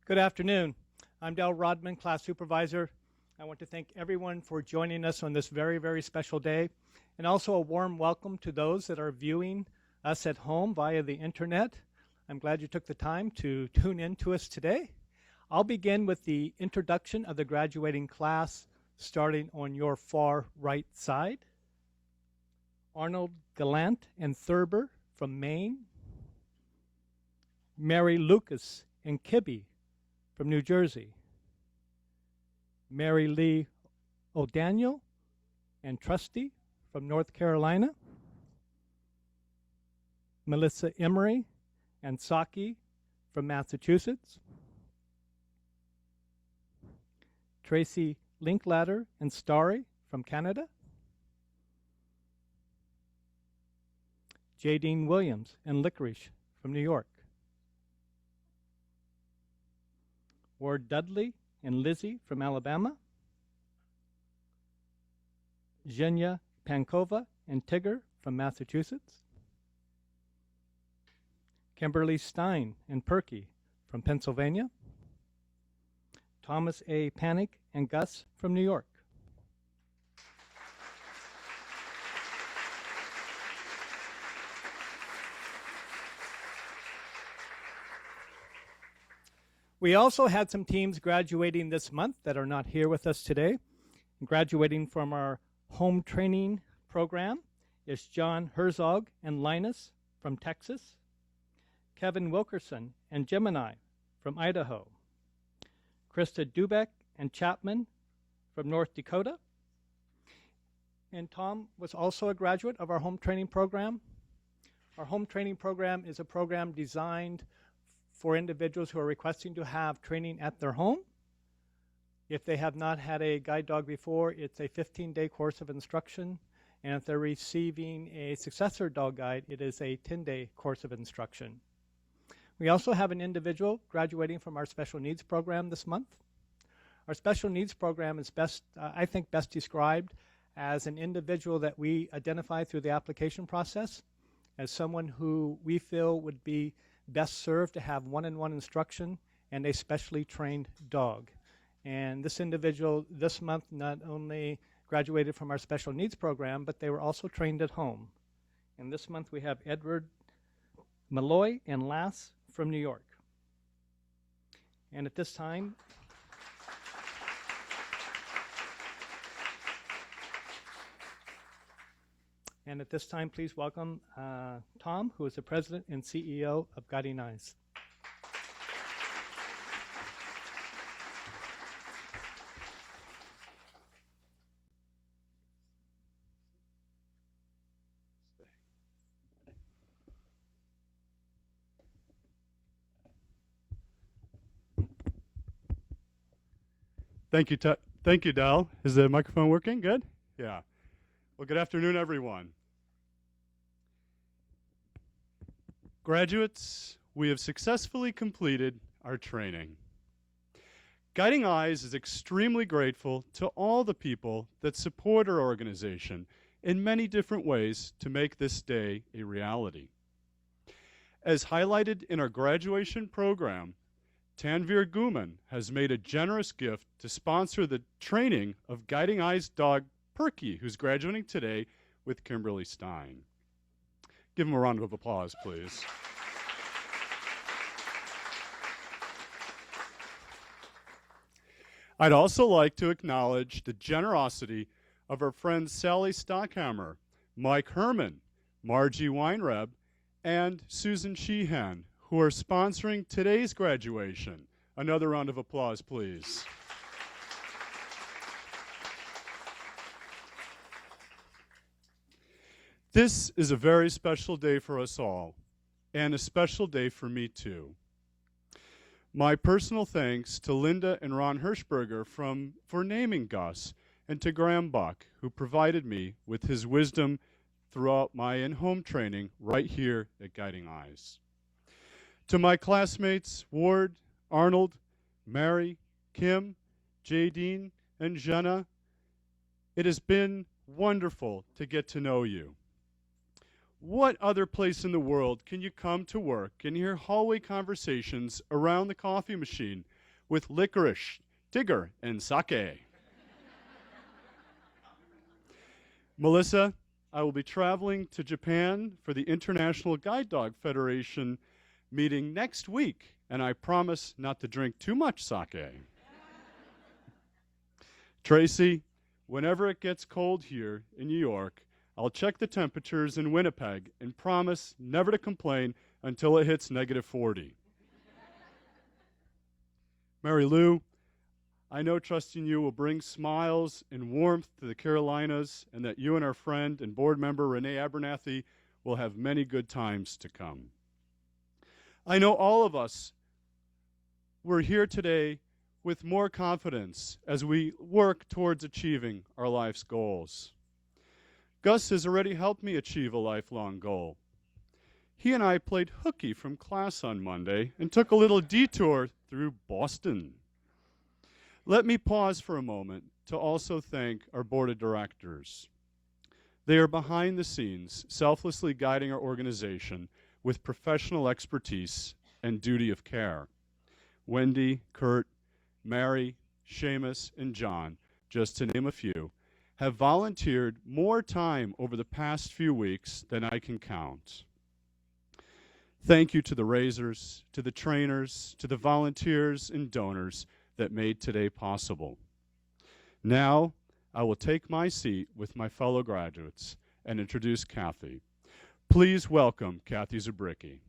Good afternoon. I'm Del Rodman, class supervisor. I want to thank everyone for joining us on this very, very special day, and also a warm welcome to those that are viewing us at home via the internet. I'm glad you took the time to tune in to us today. I'll begin with the introduction of the graduating class, starting on your far right side. Arnold Gallant and Thurber from Maine. Mary Lucas and Kibbe from New Jersey. Mary Lee O'Daniel and Trusty from North Carolina. Melissa Emery and Saki from Massachusetts. Tracy Linklater and Starry from Canada. Jadine Williams and Licorice from New York. Ward Dudley and Lizzie from Alabama. Zhenya Pankova and Tigger from Massachusetts. Kimberly Stein and Perky from Pennsylvania. Thomas A. Panic and Gus from New York. We also had some teams graduating this month that are not here with us today. Graduating from our home training program is John Herzog and Linus from Texas, Kevin Wilkerson and Gemini from Idaho, Krista Dubeck and Chapman from North Dakota, and Tom was also a graduate of our home training program. Our home training program is a program designed for individuals who are requesting to have training at their home. If they have not had a guide dog before, it's a 15-day course of instruction. And if they're receiving a successor dog guide, it is a 10-day course of instruction. We also have an individual graduating from our special needs program this month. Our special needs program is best described as an individual that we identify through the application process as someone who we feel would be best served to have one-on-one instruction and a specially trained dog. And this individual this month not only graduated from our special needs program, but they were also trained at home. And this month we have Edward Malloy and Lass from New York. And at this time, please welcome Tom, who is the president and CEO of Guiding Eyes. Thank you, Del. Is the microphone working? Good? Yeah. Well, good afternoon, everyone. Graduates, we have successfully completed our training. Guiding Eyes is extremely grateful to all the people that support our organization in many different ways to make this day a reality. As highlighted in our graduation program, Tanvir Guman has made a generous gift to sponsor the training of Guiding Eyes dog Perky, who's graduating today with Kimberly Stein. Give him a round of applause, please. I'd also like to acknowledge the generosity of our friends Sally Stockhammer, Mike Herman, Margie Weinreb, and Susan Sheehan, who are sponsoring today's graduation. Another round of applause, please. This is a very special day for us all, and a special day for me too. My personal thanks to Linda and Ron Hirschberger for naming Gus, and to Graham Buck, who provided me with his wisdom throughout my in-home training right here at Guiding Eyes. To my classmates, Ward, Arnold, Mary, Kim, Jadine, and Jenna, it has been wonderful to get to know you. What other place in the world can you come to work and hear hallway conversations around the coffee machine with licorice, Tigger, and sake. Melissa, I will be traveling to Japan for the International Guide Dog Federation meeting next week, and I promise not to drink too much sake. Tracy, whenever it gets cold here in New York, I'll check the temperatures in Winnipeg and promise never to complain until it hits -40. Mary Lou, I know trusting you will bring smiles and warmth to the Carolinas, and that you and our friend and board member Renee Abernathy will have many good times to come. I know all of us were here today with more confidence as we work towards achieving our life's goals. Gus has already helped me achieve a lifelong goal. He and I played hooky from class on Monday and took a little detour through Boston. Let me pause for a moment to also thank our board of directors. They are behind the scenes, selflessly guiding our organization with professional expertise and duty of care. Wendy, Kurt, Mary, Seamus, and John, just to name a few, have volunteered more time over the past few weeks than I can count. Thank you to the raisers, to the trainers, to the volunteers and donors that made today possible. Now, I will take my seat with my fellow graduates and introduce Kathy. Please welcome Kathy Zabricki.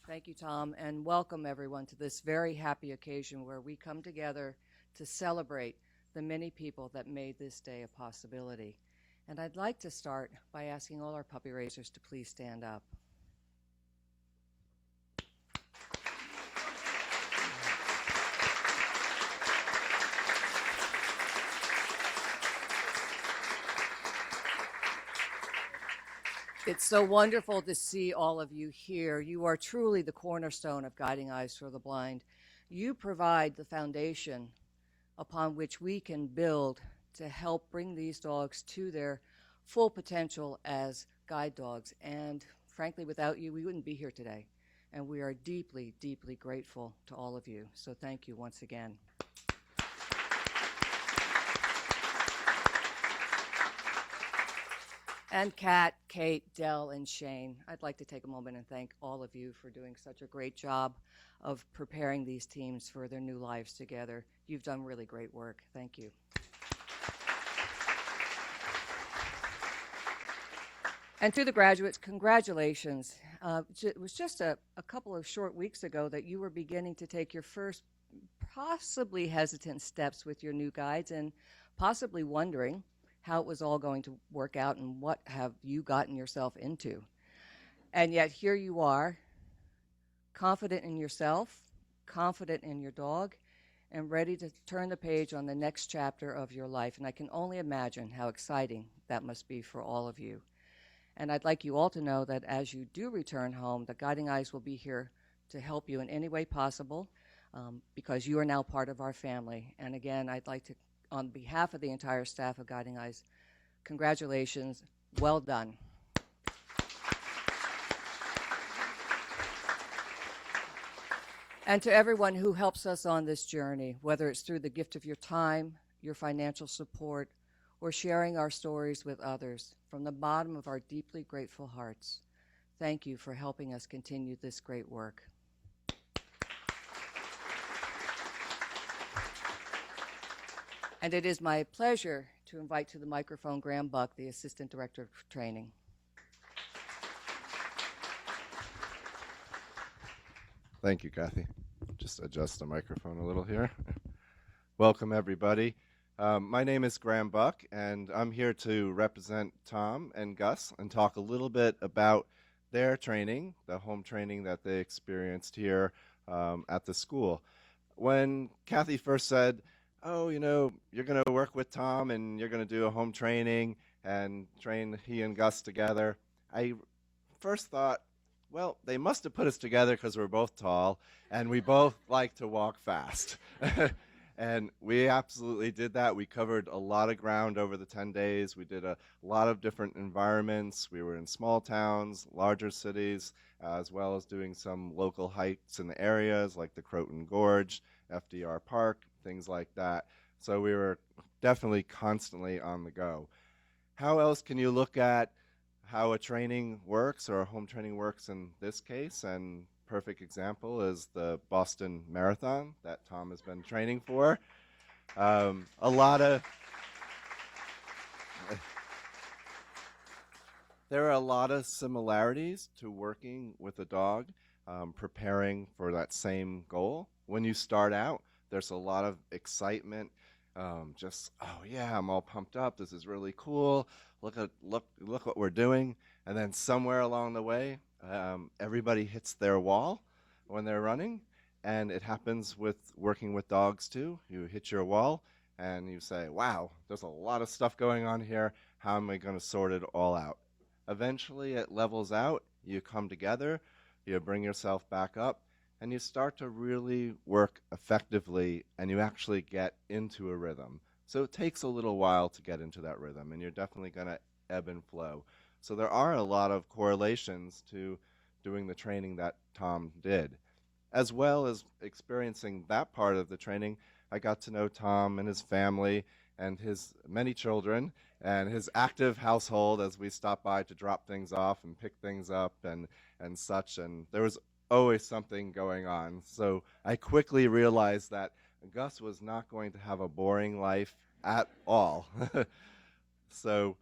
Thank you, Tom, and welcome everyone to this very happy occasion where we come together to celebrate the many people that made this day a possibility. And I'd like to start by asking all our puppy raisers to please stand up. It's so wonderful to see all of you here. You are truly the cornerstone of Guiding Eyes for the Blind. You provide the foundation upon which we can build to help bring these dogs to their full potential as guide dogs. And frankly, without you, we wouldn't be here today. And we are deeply, deeply grateful to all of you. So thank you once again. And Kat, Kate, Dell, and Shane, I'd like to take a moment and thank all of you for doing such a great job of preparing these teams for their new lives together. You've done really great work. Thank you. And to the graduates, congratulations. It was just a couple of short weeks ago that you were beginning to take your first possibly hesitant steps with your new guides and possibly wondering how it was all going to work out and what have you gotten yourself into. And yet here you are, confident in yourself, confident in your dog, and ready to turn the page on the next chapter of your life. And I can only imagine how exciting that must be for all of you. And I'd like you all to know that as you do return home, the Guiding Eyes will be here to help you in any way possible because you are now part of our family. And again, I'd like to, on behalf of the entire staff of Guiding Eyes, congratulations, well done. And to everyone who helps us on this journey, whether it's through the gift of your time, your financial support, or sharing our stories with others, from the bottom of our deeply grateful hearts, thank you for helping us continue this great work. And it is my pleasure to invite to the microphone Graham Buck, the Assistant Director of Training. Thank you, Kathy. Just adjust the microphone a little here. Welcome, everybody. My name is Graham Buck, and I'm here to represent Tom and Gus and talk a little bit about their training, the home training that they experienced here at the school. When Kathy first said, oh, you know, you're going to work with Tom and you're going to do a home training and train he and Gus together, I first thought, well, they must have put us together because we're both tall and we both like to walk fast. And we absolutely did that. We covered a lot of ground over the 10 days. We did a lot of different environments. We were in small towns, larger cities, as well as doing some local hikes in the areas like the Croton Gorge, FDR Park, things like that. So we were definitely constantly on the go. How else can you look at how a training works, or a home training works in this case? And perfect example is the Boston Marathon that Tom has been training for. A lot of there are a lot of similarities to working with a dog, preparing for that same goal. When you start out, there's a lot of excitement. Just, oh yeah, I'm all pumped up. This is really cool. Look what we're doing. And then somewhere along the way, everybody hits their wall when they're running, and it happens with working with dogs too. You hit your wall, and you say, "Wow, there's a lot of stuff going on here. How am I going to sort it all out?" Eventually, it levels out. You come together. You bring yourself back up, and you start to really work effectively, and you actually get into a rhythm. So it takes a little while to get into that rhythm, and you're definitely going to ebb and flow. So there are a lot of correlations to doing the training that Tom did. As well as experiencing that part of the training, I got to know Tom and his family and his many children and his active household as we stopped by to drop things off and pick things up and such. And there was always something going on. So I quickly realized that Gus was not going to have a boring life at all. So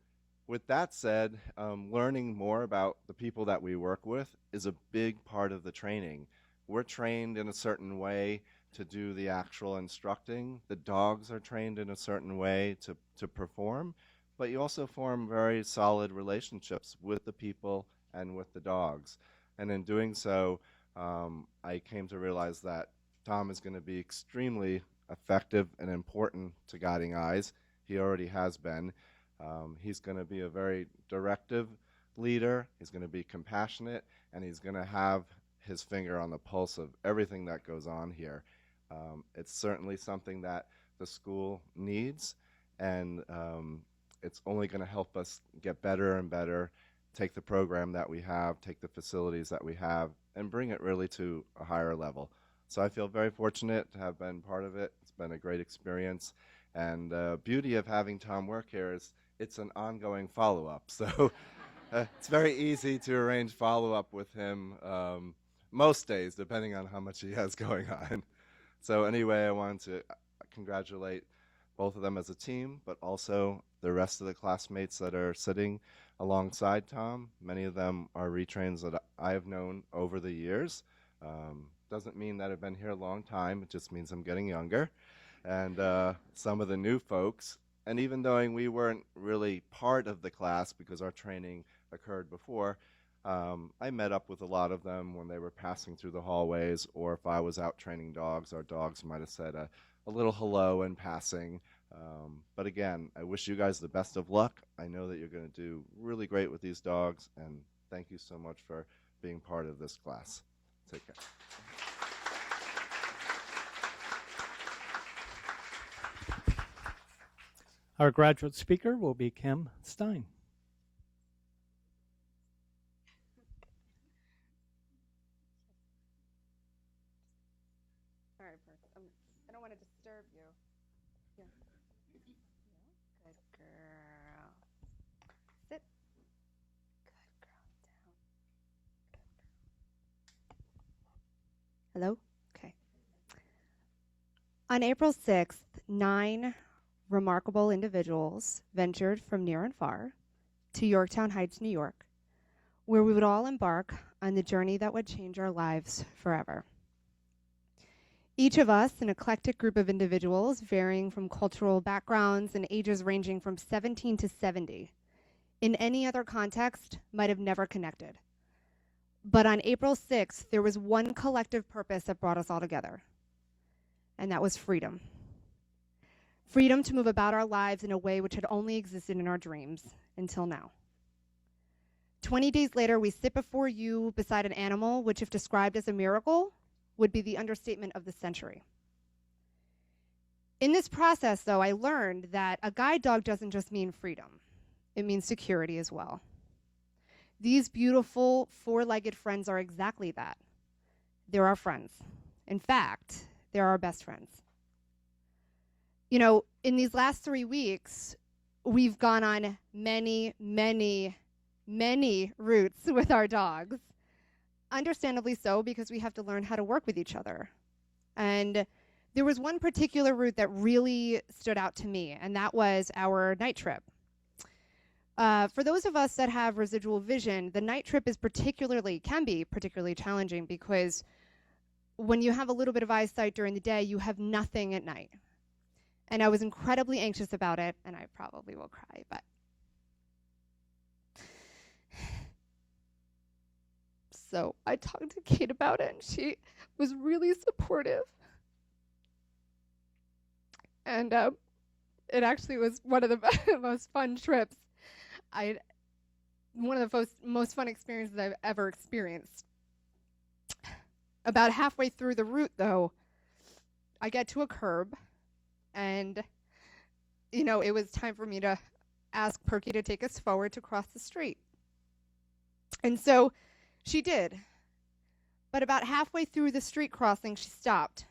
with that said, learning more about the people that we work with is a big part of the training. We're trained in a certain way to do the actual instructing. The dogs are trained in a certain way to perform, but you also form very solid relationships with the people and with the dogs. And in doing so, I came to realize that Tom is going to be extremely effective and important to Guiding Eyes. He already has been. He's going to be a very directive leader. He's going to be compassionate, and he's going to have his finger on the pulse of everything that goes on here. It's certainly something that the school needs, and it's only going to help us get better and better, take the program that we have, take the facilities that we have, and bring it really to a higher level. So I feel very fortunate to have been part of it. It's been a great experience. And the beauty of having Tom work here is it's an ongoing follow-up. So it's very easy to arrange follow-up with him most days, depending on how much he has going on. So anyway, I wanted to congratulate both of them as a team, but also the rest of the classmates that are sitting alongside Tom. Many of them are retrains that I have known over the years. Doesn't mean that I've been here a long time. It just means I'm getting younger. And some of the new folks, and even though we weren't really part of the class because our training occurred before, I met up with a lot of them when they were passing through the hallways, or if I was out training dogs, our dogs might have said a little hello in passing. But again, I wish you guys the best of luck. I know that you're going to do really great with these dogs, and thank you so much for being part of this class. Take care. Our graduate speaker will be Kim Stein. All right, I don't want to disturb you. Yeah. Good girl. Sit. Good girl. Down. Good girl. Hello? Okay. On April 6th, 9 remarkable individuals ventured from near and far to Yorktown Heights, New York, where we would all embark on the journey that would change our lives forever. Each of us, an eclectic group of individuals varying from cultural backgrounds and ages ranging from 17 to 70, in any other context, might have never connected. But on April 6th, there was one collective purpose that brought us all together, and that was freedom. Freedom to move about our lives in a way which had only existed in our dreams until now. 20 days later, we sit before you beside an animal which, if described as a miracle, would be the understatement of the century. In this process, though, I learned that a guide dog doesn't just mean freedom. It means security as well. These beautiful four-legged friends are exactly that. They're our friends. In fact, they're our best friends. You know, in these last 3 weeks, we've gone on many, many, many routes with our dogs. Understandably so, because we have to learn how to work with each other. And there was one particular route that really stood out to me, and that was our night trip. For those of us that have residual vision, the night trip can be particularly challenging because when you have a little bit of eyesight during the day, you have nothing at night. And I was incredibly anxious about it, and I probably will cry, but. So I talked to Kate about it, and she was really supportive. And it actually was one of the most fun trips. One of the most fun experiences I've ever experienced. About halfway through the route, though, I get to a curb, and, you know, it was time for me to ask Perky to take us forward to cross the street. And so she did. But about halfway through the street crossing, she stopped.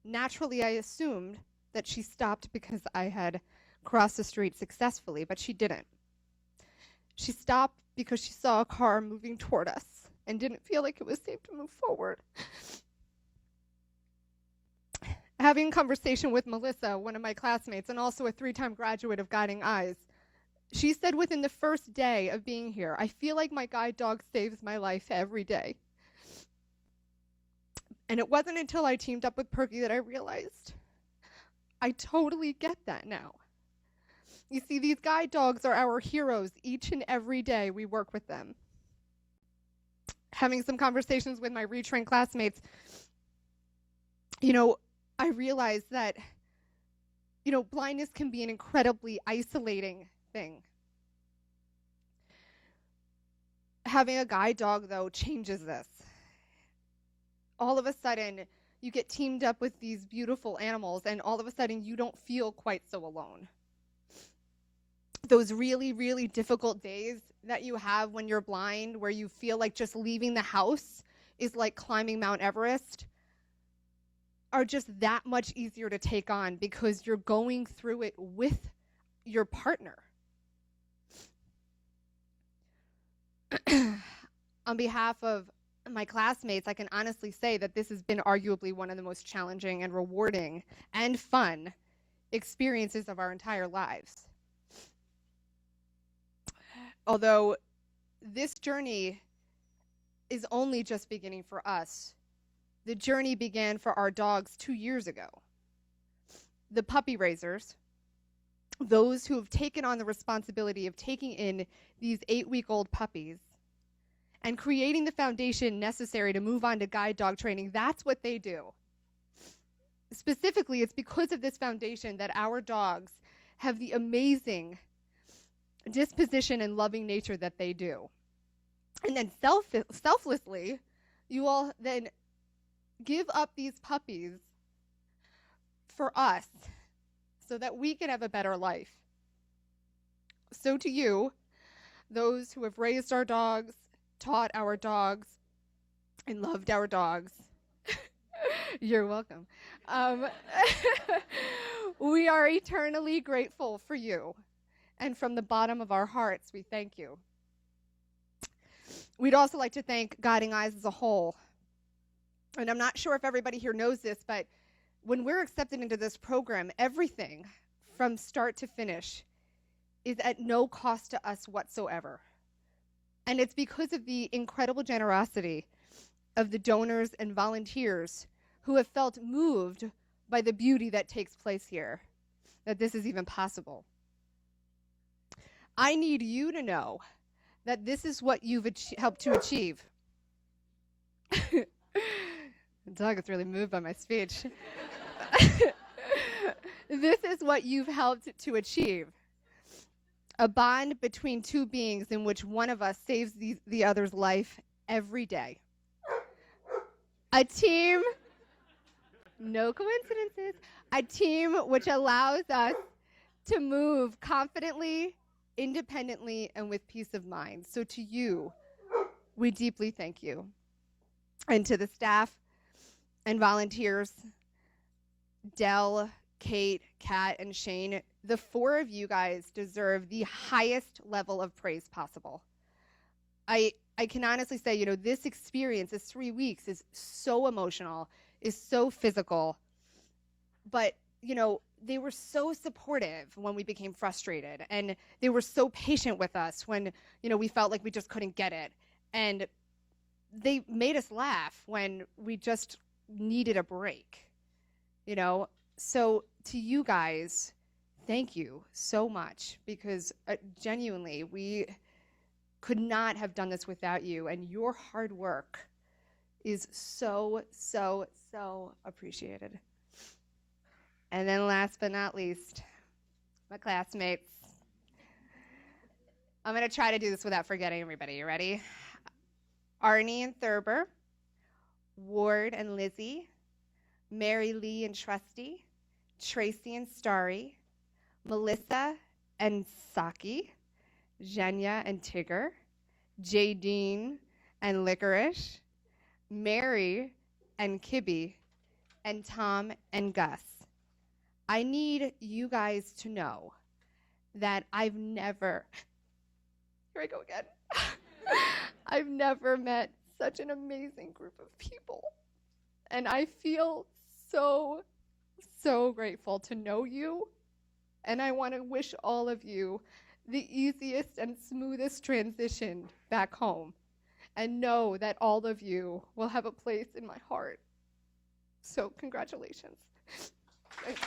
Naturally, I assumed that she stopped because I had crossed the street successfully, but she didn't. She stopped because she saw a car moving toward us and didn't feel like it was safe to move forward. Having a conversation with Melissa, one of my classmates, and also a 3-time graduate of Guiding Eyes, she said within the first day of being here, I feel like my guide dog saves my life every day. And it wasn't until I teamed up with Perky that I realized I totally get that now. You see, these guide dogs are our heroes each and every day we work with them. Having some conversations with my retrained classmates, you know, I realized that, you know, blindness can be an incredibly isolating thing. Having a guide dog, though, changes this. All of a sudden, you get teamed up with these beautiful animals, and all of a sudden, you don't feel quite so alone. Those really, really difficult days that you have when you're blind, where you feel like just leaving the house is like climbing Mount Everest, are just that much easier to take on because you're going through it with your partner. On behalf of my classmates, I can honestly say that this has been arguably one of the most challenging and rewarding and fun experiences of our entire lives. Although this journey is only just beginning for us, the journey began for our dogs 2 years ago. The puppy raisers, those who have taken on the responsibility of taking in these 8-week-old puppies and creating the foundation necessary to move on to guide dog training, that's what they do. Specifically, it's because of this foundation that our dogs have the amazing disposition and loving nature that they do. And then selflessly, you all then give up these puppies for us so that we can have a better life. So to you, those who have raised our dogs, taught our dogs, and loved our dogs, you're welcome. We are eternally grateful for you. And from the bottom of our hearts, we thank you. We'd also like to thank Guiding Eyes as a whole. And I'm not sure if everybody here knows this, but when we're accepted into this program, everything from start to finish is at no cost to us whatsoever. And it's because of the incredible generosity of the donors and volunteers who have felt moved by the beauty that takes place here, that this is even possible. I need you to know that this is what you've helped to achieve. The dog is really moved by my speech. This is what you've helped to achieve. A bond between two beings in which one of us saves the other's life every day. A team no coincidences, a team which allows us to move confidently, independently, and with peace of mind. So to you, we deeply thank you. And to the staff and volunteers, Dell, Kate, Kat, and Shane, the four of you guys deserve the highest level of praise possible. I can honestly say, this experience, this 3 weeks, is so emotional, is so physical, but, they were so supportive when we became frustrated, and they were so patient with us when, we felt like we just couldn't get it, and they made us laugh when we just needed a break, So to you guys, thank you so much, because genuinely, we could not have done this without you, and your hard work is so, so, so appreciated. And then last but not least, my classmates. I'm going to try to do this without forgetting everybody. You ready? Arnie and Thurber, Ward and Lizzie, Mary Lee and Trusty, Tracy and Starry, Melissa and Saki, Zhenya and Tigger, Jadine and Licorice, Mary and Kibby, and Tom and Gus. I need you guys to know that I've never, here I go again, I've never met such an amazing group of people. And I feel so, so grateful to know you. And I want to wish all of you the easiest and smoothest transition back home. And know that all of you will have a place in my heart. So congratulations. Thanks.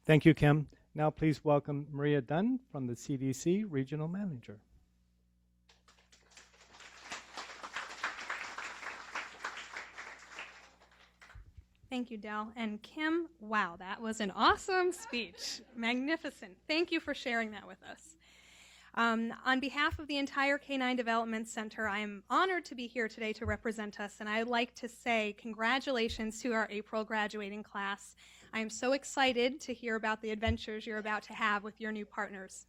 Thank you, Kim. Now please welcome Maria Dunn from the CDC Regional Manager. Thank you, Dell. And Kim, wow, that was an awesome speech. Magnificent. Thank you for sharing that with us. On behalf of the entire K-9 Development Center, I am honored to be here today to represent us, and I'd like to say congratulations to our April graduating class. I am so excited to hear about the adventures you're about to have with your new partners.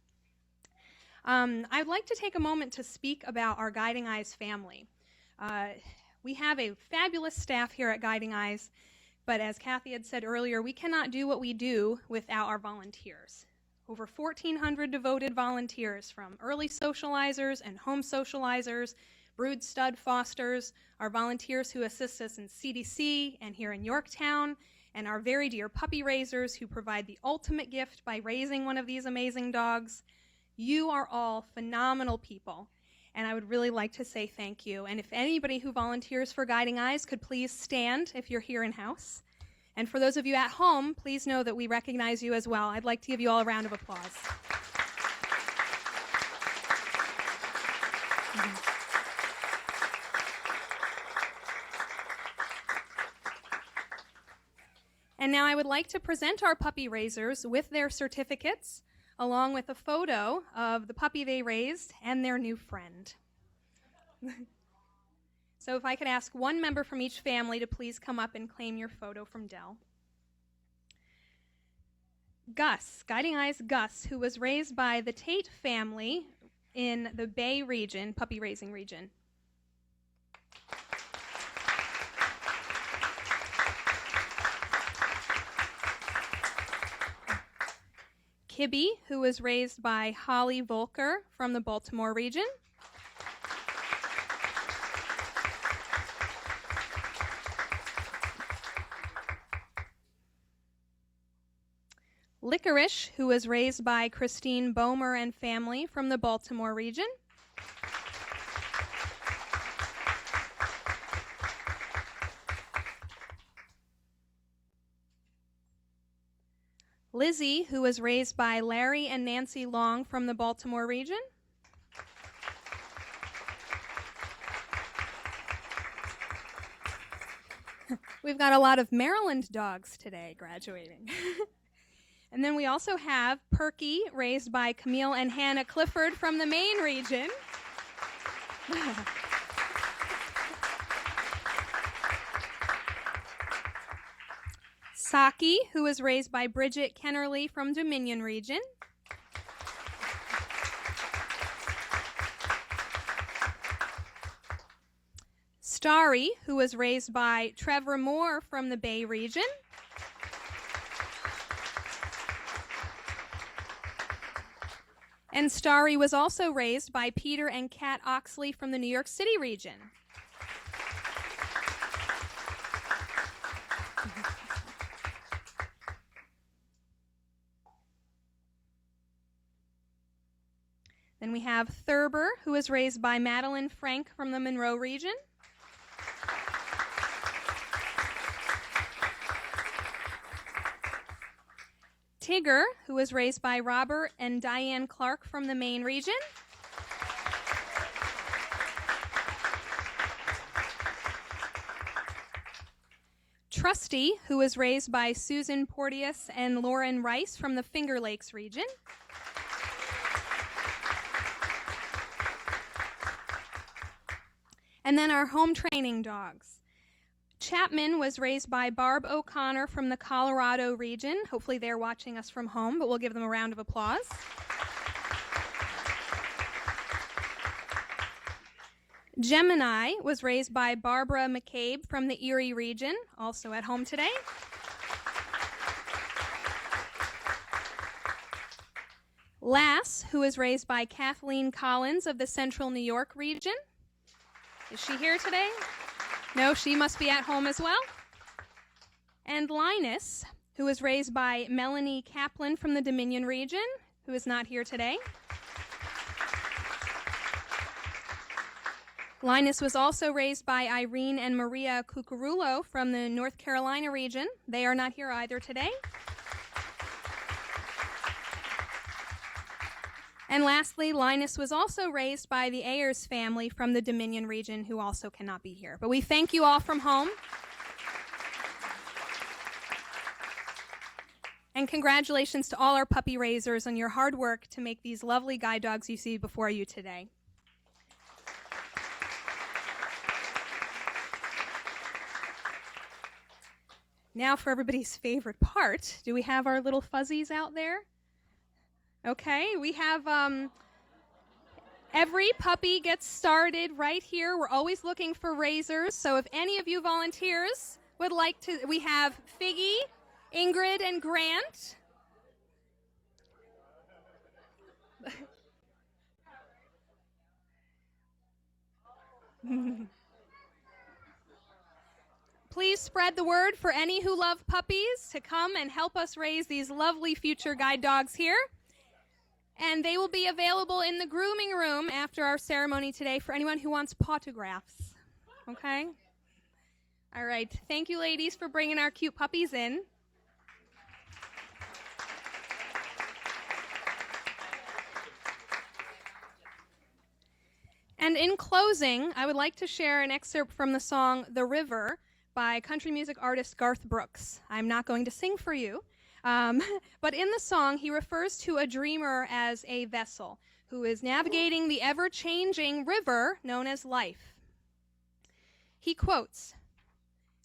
I'd like to take a moment to speak about our Guiding Eyes family. We have a fabulous staff here at Guiding Eyes, but as Kathy had said earlier, we cannot do what we do without our volunteers. Over 1,400 devoted volunteers, from early socializers and home socializers, brood stud fosters, our volunteers who assist us in CDC and here in Yorktown, and our very dear puppy raisers who provide the ultimate gift by raising one of these amazing dogs. You are all phenomenal people, and I would really like to say thank you. And if anybody who volunteers for Guiding Eyes could please stand if you're here in-house. And for those of you at home, please know that we recognize you as well. I'd like to give you all a round of applause. And now I would like to present our puppy raisers with their certificates, along with a photo of the puppy they raised and their new friend. So if I could ask one member from each family to please come up and claim your photo from Dell. Gus, Guiding Eyes Gus, who was raised by the Tate family in the Bay region, puppy raising region. Kibby, who was raised by Holly Volker from the Baltimore region. Licorice, who was raised by Christine Bomer and family from the Baltimore region. Lizzie, who was raised by Larry and Nancy Long from the Baltimore region. We've got a lot of Maryland dogs today graduating. And then we also have Perky, raised by Camille and Hannah Clifford from the Maine region. Saki, who was raised by Bridget Kennerly from Dominion region. Starry, who was raised by Trevor Moore from the Bay region. And Starry was also raised by Peter and Kat Oxley from the New York City region. Then we have Thurber, who was raised by Madeline Frank from the Monroe region. Tigger, who was raised by Robert and Diane Clark from the Maine region. Trusty, who was raised by Susan Porteous and Lauren Rice from the Finger Lakes region. And then our home training dogs. Chapman was raised by Barb O'Connor from the Colorado region. Hopefully they're watching us from home, but we'll give them a round of applause. Gemini was raised by Barbara McCabe from the Erie region, also at home today. Lass, who was raised by Kathleen Collins of the Central New York region. Is she here today? No, she must be at home as well. And Linus, who was raised by Melanie Kaplan from the Dominion region, who is not here today. Linus was also raised by Irene and Maria Cucurulo from the North Carolina region. They are not here either today. And lastly, Linus was also raised by the Ayers family from the Dominion region, who also cannot be here. But we thank you all from home. And congratulations to all our puppy raisers on your hard work to make these lovely guide dogs you see before you today. Now for everybody's favorite part. Do we have our little fuzzies out there? Okay, we have every puppy gets started right here. We're always looking for raisers, so if any of you volunteers would like to, we have Figgy, Ingrid, and Grant. Please spread the word for any who love puppies to come and help us raise these lovely future guide dogs here. And they will be available in the grooming room after our ceremony today for anyone who wants autographs. Okay? All right. Thank you, ladies, for bringing our cute puppies in. And in closing, I would like to share an excerpt from the song The River by country music artist Garth Brooks. I'm not going to sing for you. But in the song, he refers to a dreamer as a vessel who is navigating the ever-changing river known as life. He quotes,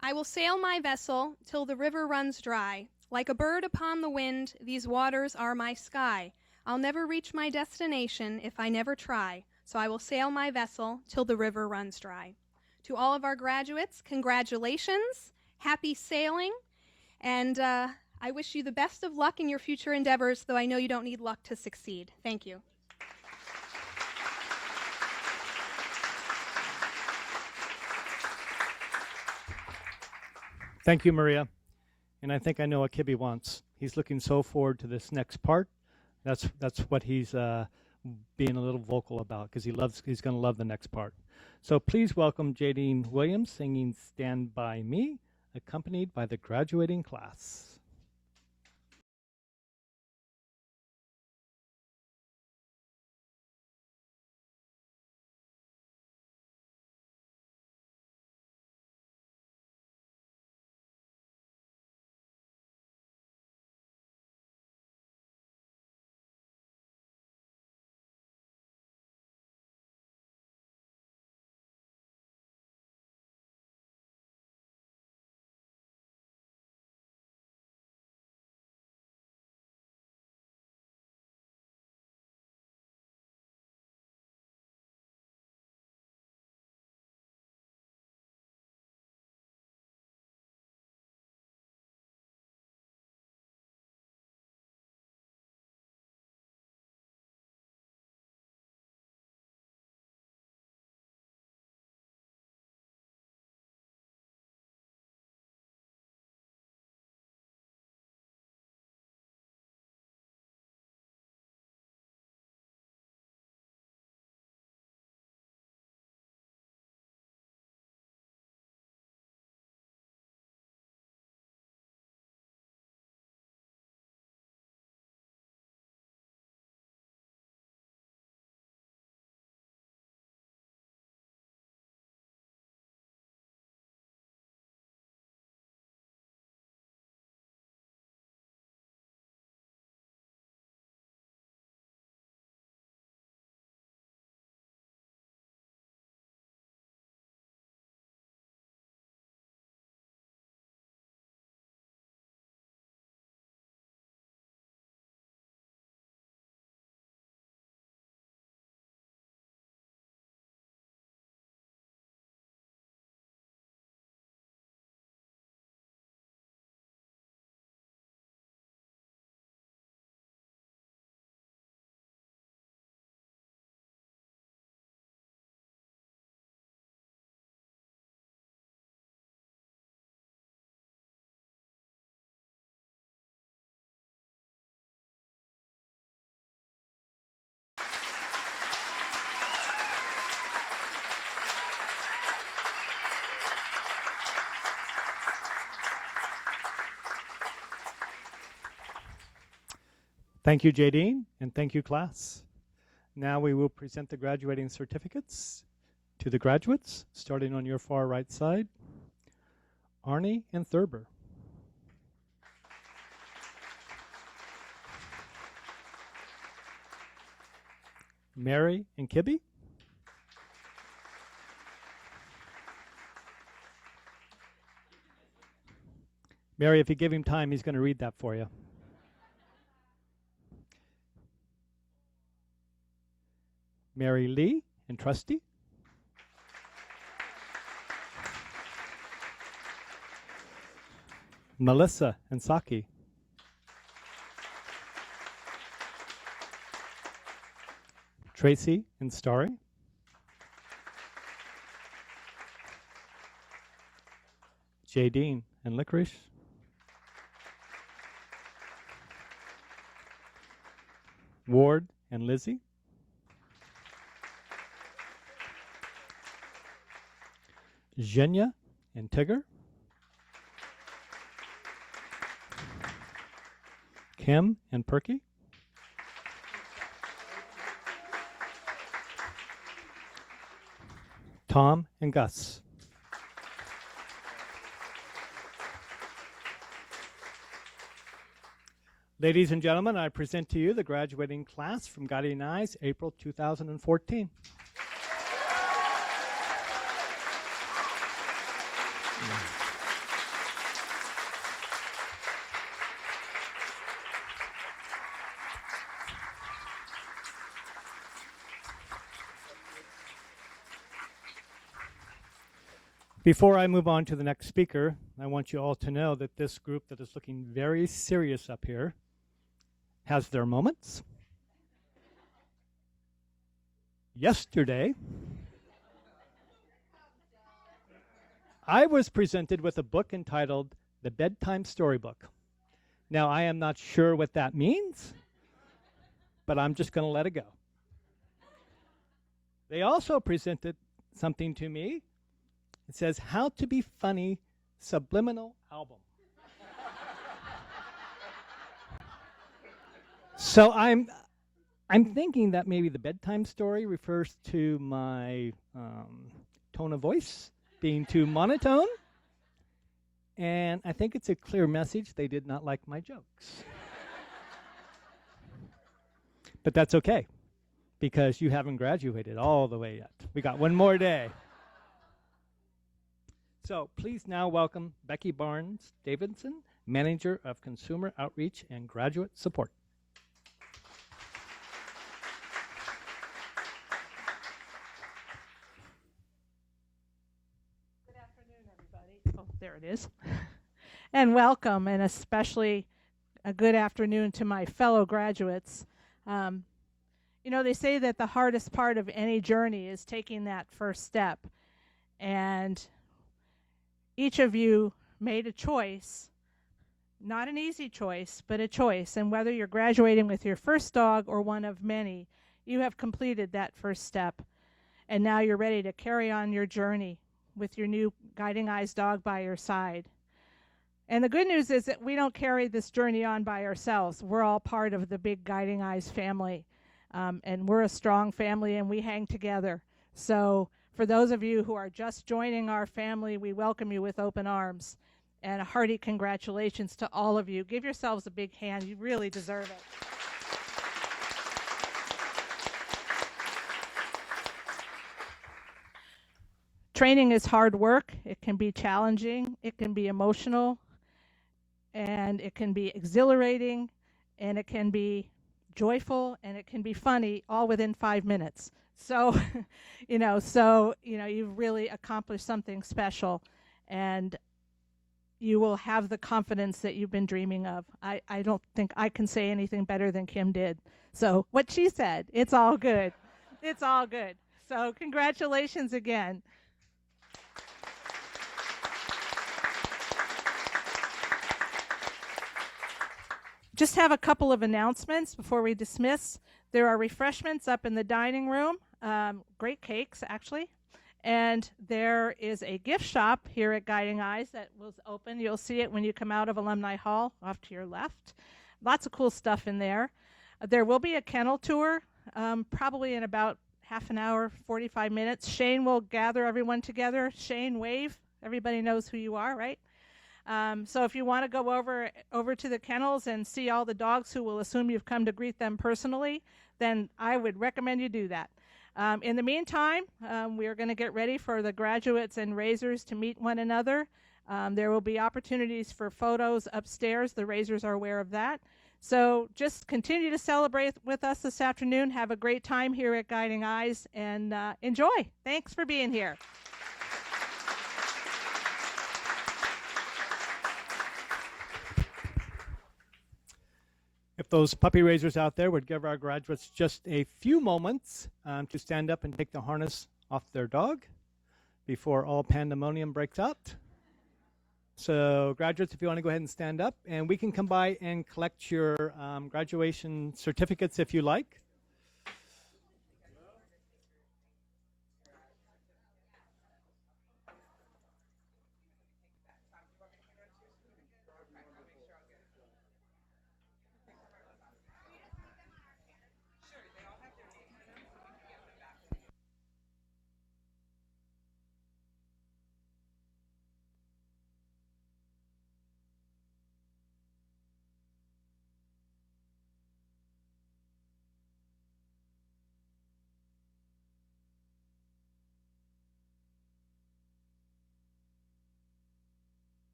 "I will sail my vessel till the river runs dry. Like a bird upon the wind, these waters are my sky. I'll never reach my destination if I never try. So I will sail my vessel till the river runs dry." To all of our graduates, congratulations, happy sailing, and I wish you the best of luck in your future endeavors, though I know you don't need luck to succeed. Thank you. Thank you, Maria. And I think I know what Kibby wants. He's looking so forward to this next part. That's what he's being a little vocal about, because he's going to love the next part. So please welcome Jadine Williams singing "Stand By Me," accompanied by the graduating class. Thank you, Jadine, and thank you, class. Now we will present the graduating certificates to the graduates, starting on your far right side. Arnie and Thurber. Mary and Kibbe. Mary, if you give him time, he's going to read that for you. Mary Lee and Trusty. Melissa and Saki. Tracy and Starry. Jadine and Licorice. Ward and Lizzie. Zhenya and Tigger. Kim and Perky. Tom and Gus. Ladies and gentlemen, I present to you the graduating class from Guiding Eyes, April 2014. Before I move on to the next speaker, I want you all to know that this group that is looking very serious up here has their moments. Yesterday, I was presented with a book entitled The Bedtime Storybook. Now, I am not sure what that means, but I'm just going to let it go. They also presented something to me. It says, How to Be Funny Subliminal Album. So I'm thinking that maybe the bedtime story refers to my tone of voice being too monotone. And I think it's a clear message they did not like my jokes. But that's okay, because you haven't graduated all the way yet. We got one more day. So please now welcome Becky Barnes Davidson, Manager of Consumer Outreach and Graduate Support. Good afternoon, everybody. Oh, there it is. And welcome, and especially a good afternoon to my fellow graduates. You know, they say that the hardest part of any journey is taking that first step. And each of you made a choice, not an easy choice, but a choice. And whether you're graduating with your first dog or one of many, you have completed that first step. And now you're ready to carry on your journey with your new Guiding Eyes dog by your side. And the good news is that we don't carry this journey on by ourselves. We're all part of the big Guiding Eyes family. And we're a strong family, and we hang together. So for those of you who are just joining our family, we welcome you with open arms. And a hearty congratulations to all of you. Give yourselves a big hand. You really deserve it. Training is hard work. It can be challenging. It can be emotional. And it can be exhilarating. And it can be joyful. And it can be funny, all within 5 minutes. So, you've really accomplished something special, and you will have the confidence that you've been dreaming of. I don't think I can say anything better than Kim did. So what she said, it's all good. It's all good. So congratulations again. Just have a couple of announcements before we dismiss. There are refreshments up in the dining room, great cakes, actually. And there is a gift shop here at Guiding Eyes that was open. You'll see it when you come out of Alumni Hall off to your left. Lots of cool stuff in there. There will be a kennel tour, probably in about half an hour, 45 minutes. Shane will gather everyone together. Shane, wave. Everybody knows who you are, right? So if you want to go over to the kennels and see all the dogs who will assume you've come to greet them personally, then I would recommend you do that. In the meantime, we are going to get ready for the graduates and raisers to meet one another. There will be opportunities for photos upstairs. The raisers are aware of that. So just continue to celebrate with us this afternoon. Have a great time here at Guiding Eyes, and enjoy. Thanks for being here. If those puppy raisers out there would give our graduates just a few moments to stand up and take the harness off their dog before all pandemonium breaks out. So graduates, if you want to go ahead and stand up, and we can come by and collect your graduation certificates if you like.